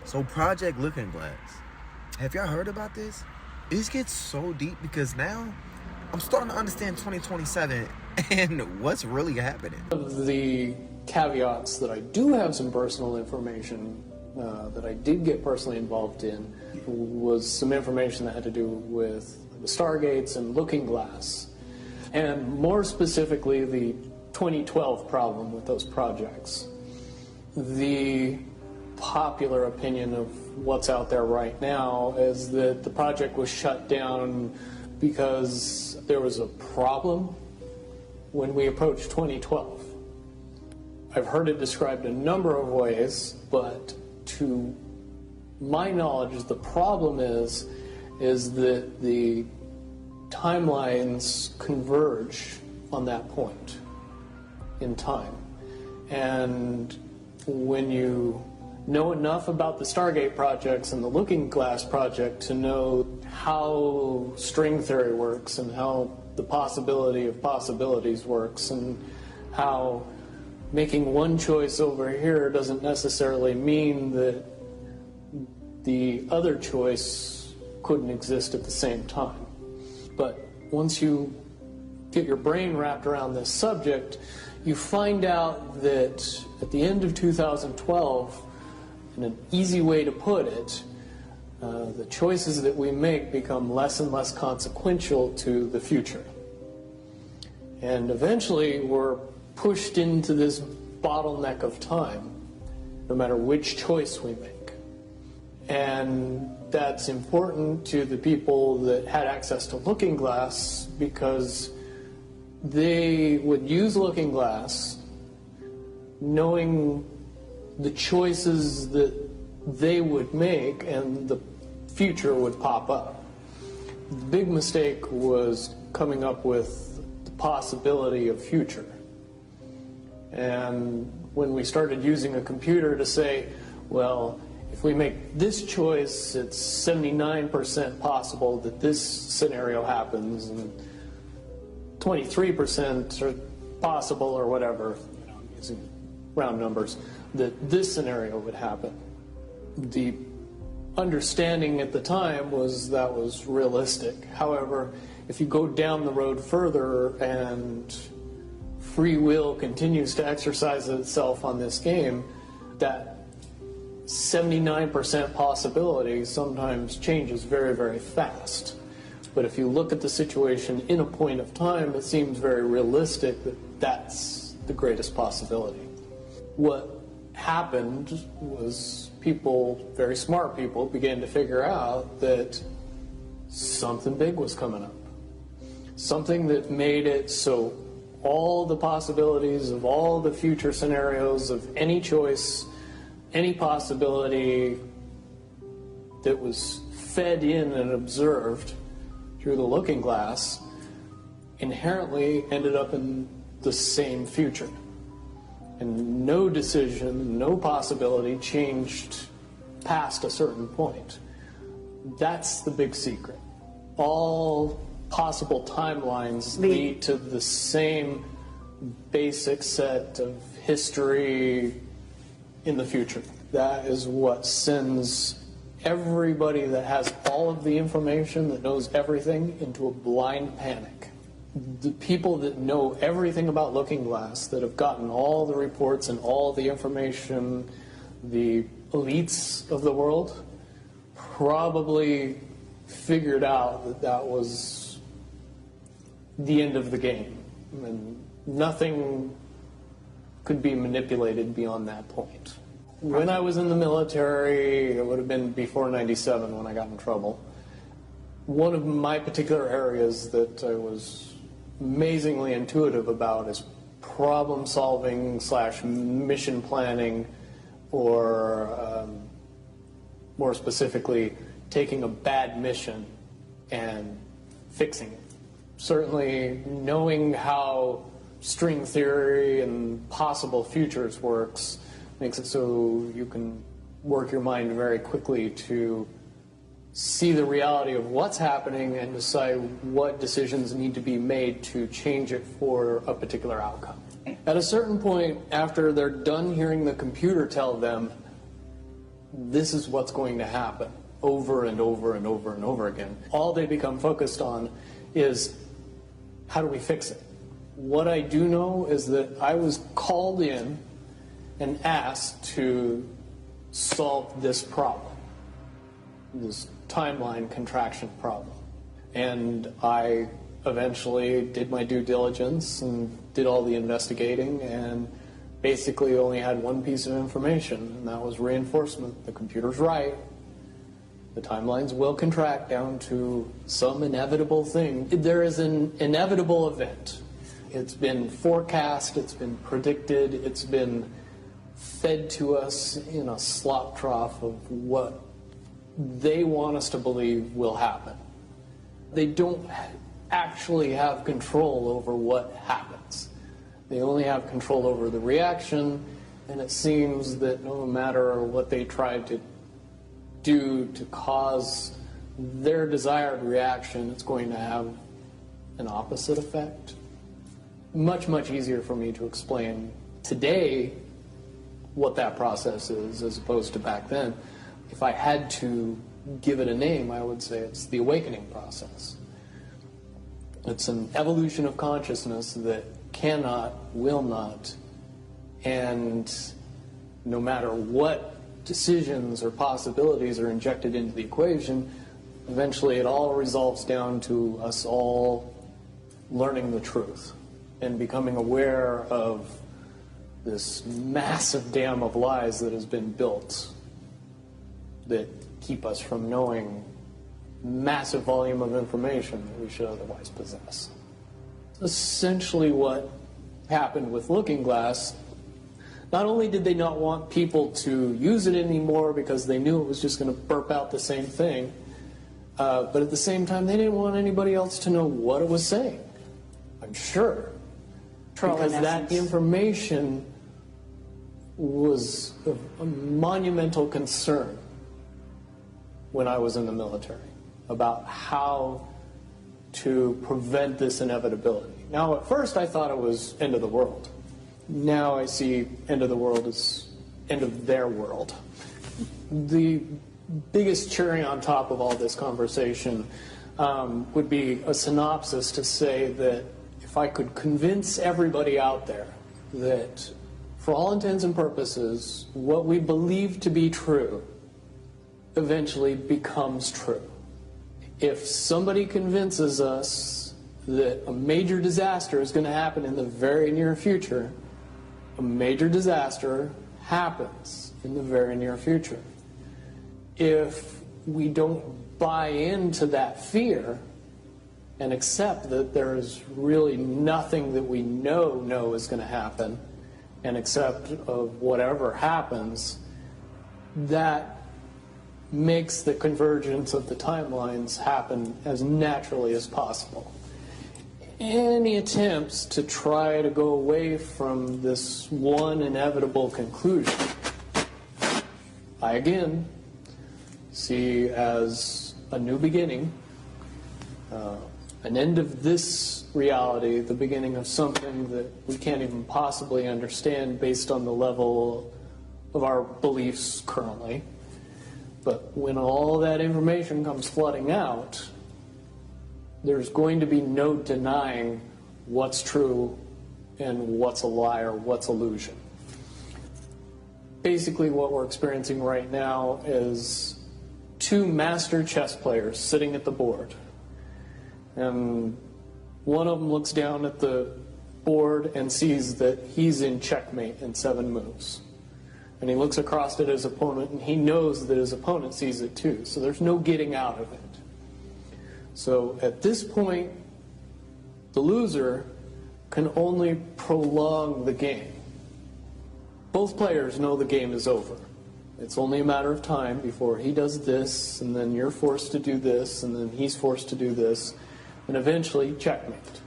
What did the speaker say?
So Project Looking Glass. Have y'all heard about this? It gets so deep because now I'm starting to understand 2027 and what's really happening. Of the caveats that I do have some personal information that I did get personally involved in was some information that had to do with the Stargates and Looking Glass, and more specifically the 2012 problem with those projects. The popular opinion of what's out there right now is that the project was shut down because there was a problem when we approached 2012. I've heard it described a number of ways, but to my knowledge, the problem is that the timelines converge on that point in time. And when you know enough about the Stargate projects and the Looking Glass project to know how string theory works and how the possibility of possibilities works and how making one choice over here doesn't necessarily mean that the other choice couldn't exist at the same time. But once you get your brain wrapped around this subject, you find out that at the end of 2012, in an easy way to put it, the choices that we make become less and less consequential to the future. And eventually we're pushed into this bottleneck of time, no matter which choice we make. And that's important to the people that had access to Looking Glass because they would use Looking Glass knowing the choices that they would make and the future would pop up. The big mistake was coming up with the possibility of future. And when we started using a computer to say, well, if we make this choice, it's 79% possible that this scenario happens, and 23% are possible or whatever, using round numbers, that this scenario would happen. The understanding at the time was that was realistic. However, if you go down the road further and free will continues to exercise itself on this game, that 79% possibility sometimes changes very, very fast. But if you look at the situation in a point of time, it seems very realistic that that's the greatest possibility. What happened was people, very smart people, began to figure out that something big was coming up. Something that made it so all the possibilities of all the future scenarios of any choice, any possibility that was fed in and observed through the Looking Glass inherently ended up in the same future. And no decision, no possibility changed past a certain point. That's the big secret. All possible timelines lead to the same basic set of history in the future. That is what sends everybody that has all of the information, that knows everything, into a blind panic. The people that know everything about Looking Glass, that have gotten all the reports and all the information, the elites of the world, probably figured out that that was the end of the game. And nothing could be manipulated beyond that point. When I was in the military, it would have been before '97 when I got in trouble. One of my particular areas that I was amazingly intuitive about is problem solving / mission planning, or more specifically, taking a bad mission and fixing it. Certainly knowing how string theory and possible futures works makes it so you can work your mind very quickly to see the reality of what's happening and decide what decisions need to be made to change it for a particular outcome. At a certain point, after they're done hearing the computer tell them this is what's going to happen over and over and over and over again. All they become focused on is, how do we fix it? What I do know is that I was called in and asked to solve this problem, this timeline contraction problem. And I eventually did my due diligence and did all the investigating and basically only had one piece of information, and that was reinforcement. The computer's right. The timelines will contract down to some inevitable thing. There is an inevitable event. It's been forecast, it's been predicted, it's been fed to us in a slop trough of what they want us to believe will happen. They don't actually have control over what happens. They only have control over the reaction, and it seems that no matter what they try to do to cause their desired reaction, it's going to have an opposite effect. Much, much easier for me to explain today what that process is as opposed to back then. If I had to give it a name, I would say it's the awakening process. It's an evolution of consciousness that cannot, will not, and no matter what decisions or possibilities are injected into the equation, eventually it all resolves down to us all learning the truth and becoming aware of this massive dam of lies that has been built that keep us from knowing massive volume of information that we should otherwise possess. Essentially what happened with Looking Glass, not only did they not want people to use it anymore because they knew it was just going to burp out the same thing, but at the same time they didn't want anybody else to know what it was saying, I'm sure. Because that information was a monumental concern when I was in the military about how to prevent this inevitability. Now, at first I thought it was end of the world. Now I see end of the world as end of their world. The biggest cherry on top of all this conversation would be a synopsis to say that if I could convince everybody out there that for all intents and purposes, what we believe to be true eventually becomes true. If somebody convinces us that a major disaster is going to happen in the very near future, a major disaster happens in the very near future. If we don't buy into that fear and accept that there is really nothing that we know is going to happen, and accept of whatever happens, that makes the convergence of the timelines happen as naturally as possible. Any attempts to try to go away from this one inevitable conclusion, I again see as a new beginning, an end of this reality, the beginning of something that we can't even possibly understand based on the level of our beliefs currently. But when all that information comes flooding out, there's going to be no denying what's true and what's a lie or what's illusion. Basically what we're experiencing right now is two master chess players sitting at the board. And one of them looks down at the board and sees that he's in checkmate in 7 moves. And he looks across at his opponent and he knows that his opponent sees it too. So there's no getting out of it. So at this point, the loser can only prolong the game. Both players know the game is over. It's only a matter of time before he does this, and then you're forced to do this, and then he's forced to do this, and eventually checkmate.